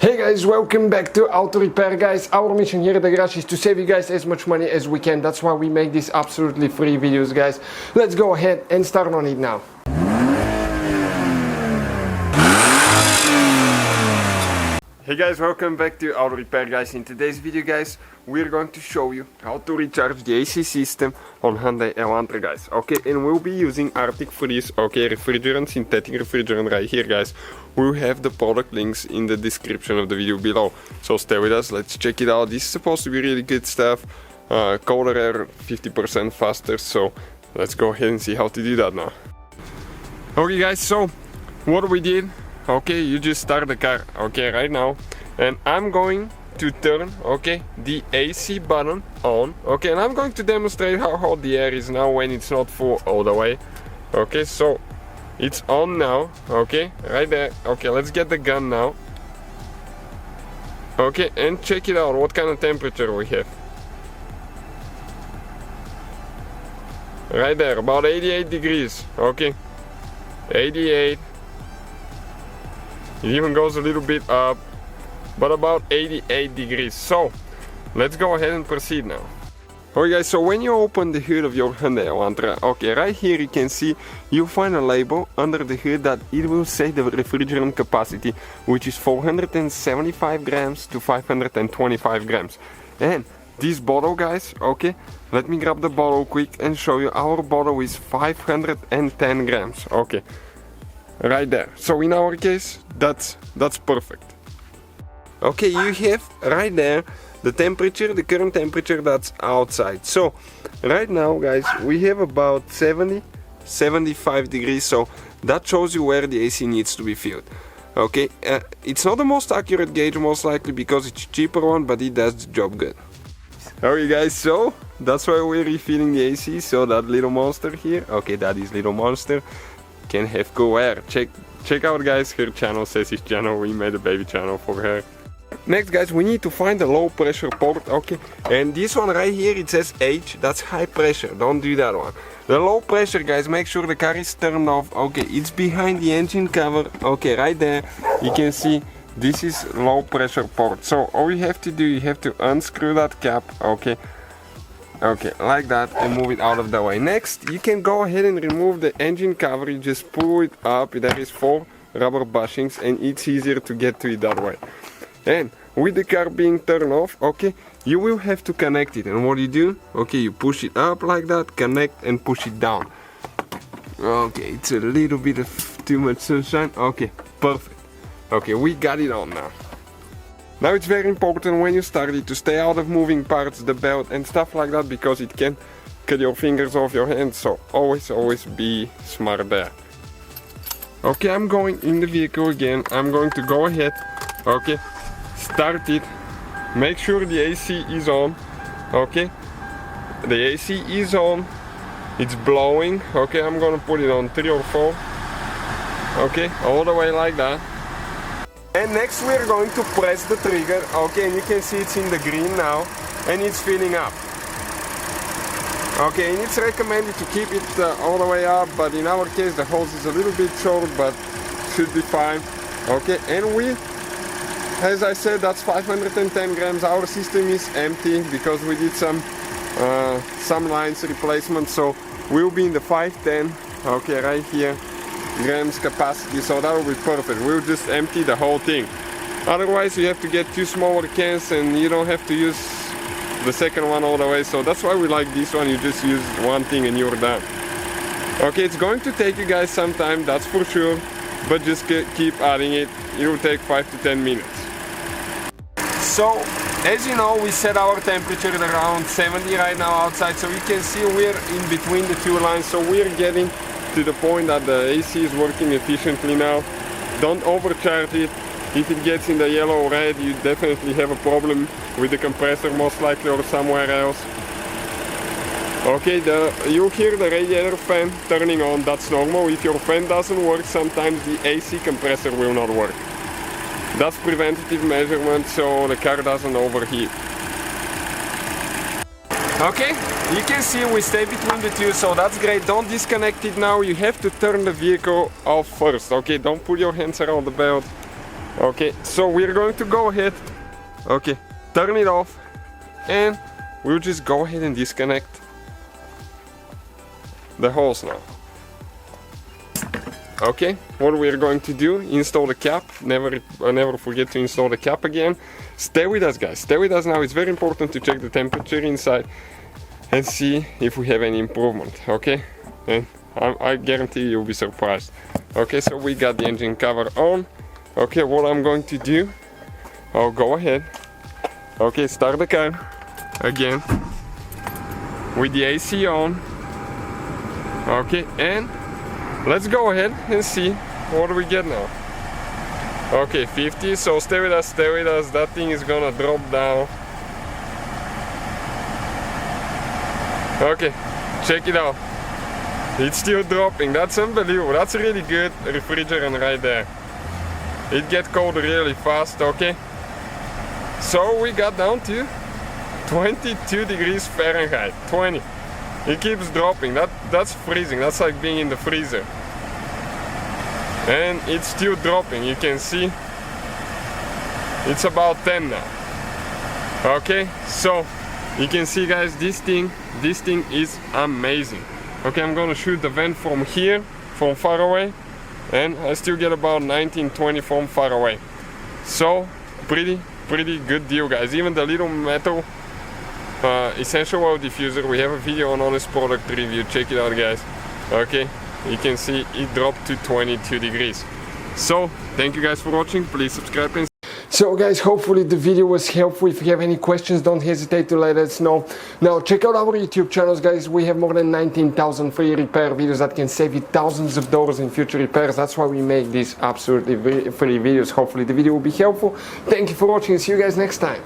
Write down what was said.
Hey guys, welcome back to Auto Repair guys. Our mission here at the garage is to save you guys as much money as we can. That's why we make these absolutely free videos guys. Let's go ahead and start on it now. Hey guys, welcome back to Auto Repair guys. In today's video guys, we're going to show you how to recharge the AC system on Hyundai Elantra guys. Okay, and we'll be using Arctic Freeze, okay, refrigerant, synthetic refrigerant right here guys. We'll have the product links in the description of the video below. So stay with us, let's check it out. This is supposed to be really good stuff. Colder air 50% faster, so let's go ahead and see how to do that now. Okay guys, so what we did. Okay, you just start the car, okay, right now, and I'm going to turn, okay, the AC button on, okay, and I'm going to demonstrate how hot the air is now when it's not full all the way. Okay, so it's on now, okay, right there. Okay, let's get the gun now. Okay, and check it out, what kind of temperature we have. Right there, about 88 degrees, okay, 88. It even goes a little bit up, but about 88 degrees. So let's go ahead and proceed now. Okay guys, so when you open the hood of your Hyundai Elantra, okay, right here you can see you'll find a label under the hood that it will say the refrigerant capacity, which is 475 grams to 525 grams. And this bottle guys, okay, let me grab the bottle quick and show you. Our bottle is 510 grams, okay. Right there. So in our case, that's perfect. Okay, you have right there the temperature, the current temperature that's outside. So right now guys, we have about 70-75 degrees, so that shows you where the AC needs to be filled. Okay, it's not the most accurate gauge most likely because it's a cheaper one, but it does the job good. Alright guys, so that's why we're refilling the AC. So that little monster here, okay, that is little monster, can have cool air. Check out guys her channel, Sassy's channel. We made a baby channel for her. Next guys, we need to find the low pressure port, okay, and this one right here, it says H, that's high pressure, don't do that one. The low pressure guys, make sure the car is turned off. Okay, it's behind the engine cover, okay, right there you can see this is low pressure port. So all you have to do, you have to unscrew that cap, okay, like that, and move it out of the way. Next, you can go ahead and remove the engine cover. You just pull it up. There is 4 rubber bushings and it's easier to get to it that way. And with the car being turned off, okay, you will have to connect it. And what you do, okay, you push it up like that, connect and push it down. Okay, it's a little bit of too much sunshine. Okay, perfect. Okay, we got it on now. Now it's very important when you start it to stay out of moving parts, the belt and stuff like that, because it can cut your fingers off your hands, so always be smart there. Okay, I'm going in the vehicle again. I'm going to go ahead, okay, start it, make sure the AC is on, okay, the AC is on, it's blowing, okay, I'm gonna put it on 3 or 4, okay, all the way like that. And next we're going to press the trigger, okay, and you can see it's in the green now, and it's filling up. Okay, and it's recommended to keep it all the way up, but in our case the hose is a little bit short, but should be fine. Okay, and we, as I said, that's 510 grams. Our system is empty because we did some lines replacement, so we'll be in the 510, okay, right here. Grams capacity, so that will be perfect. We'll just empty the whole thing. Otherwise you have to get 2 smaller cans and you don't have to use the second one all the way, so that's why we like this one. You just use one thing and you're done. Okay, it's going to take you guys some time, that's for sure, but just keep adding it. It will take 5 to 10 minutes. So as you know, we set our temperature at around 70 right now outside, so you can see we're in between the 2 lines, so we're getting to the point that the AC is working efficiently now. Don't overcharge it. If it gets in the yellow or red, you definitely have a problem with the compressor most likely, or somewhere else. Okay, you hear the radiator fan turning on, that's normal. If your fan doesn't work, sometimes the AC compressor will not work. That's preventative measurement, so the car doesn't overheat. Okay, you can see we stay between the 2, so that's great. Don't disconnect it now. You have to turn the vehicle off first, okay? Don't put your hands around the belt. Okay, so we're going to go ahead, okay, turn it off, and we'll just go ahead and disconnect the hose now. Okay, what we're going to do, install the cap. Never forget to install the cap again. Stay with us, guys, stay with us now. It's very important to check the temperature inside and see if we have any improvement, okay? And I guarantee you'll be surprised. Okay, so we got the engine cover on. Okay, what I'm going to do, I'll go ahead, okay, start the car again with the AC on. Okay, and let's go ahead and see what do we get now. Okay, 50, so stay with us, that thing is gonna drop down. Okay, check it out, it's still dropping. That's unbelievable. That's really good refrigerant right there. It gets cold really fast. Okay, so we got down to 22 degrees Fahrenheit. 20. It keeps dropping. That's freezing. That's like being in the freezer. And it's still dropping. You can see it's about 10 now. Okay, so you can see, guys, this thing is amazing. Okay, I'm gonna shoot the vent from here, from far away, and I still get about 19-20 from far away. So pretty good deal, guys. Even the little metal essential oil diffuser, we have a video on this product review. Check it out, guys. Okay, you can see it dropped to 22 degrees. So thank you guys for watching. Please subscribe and so, guys, hopefully the video was helpful. If you have any questions, don't hesitate to let us know. Now, check out our YouTube channels, guys. We have more than 19,000 free repair videos that can save you thousands of dollars in future repairs. That's why we make these absolutely free videos. Hopefully the video will be helpful. Thank you for watching. See you guys next time.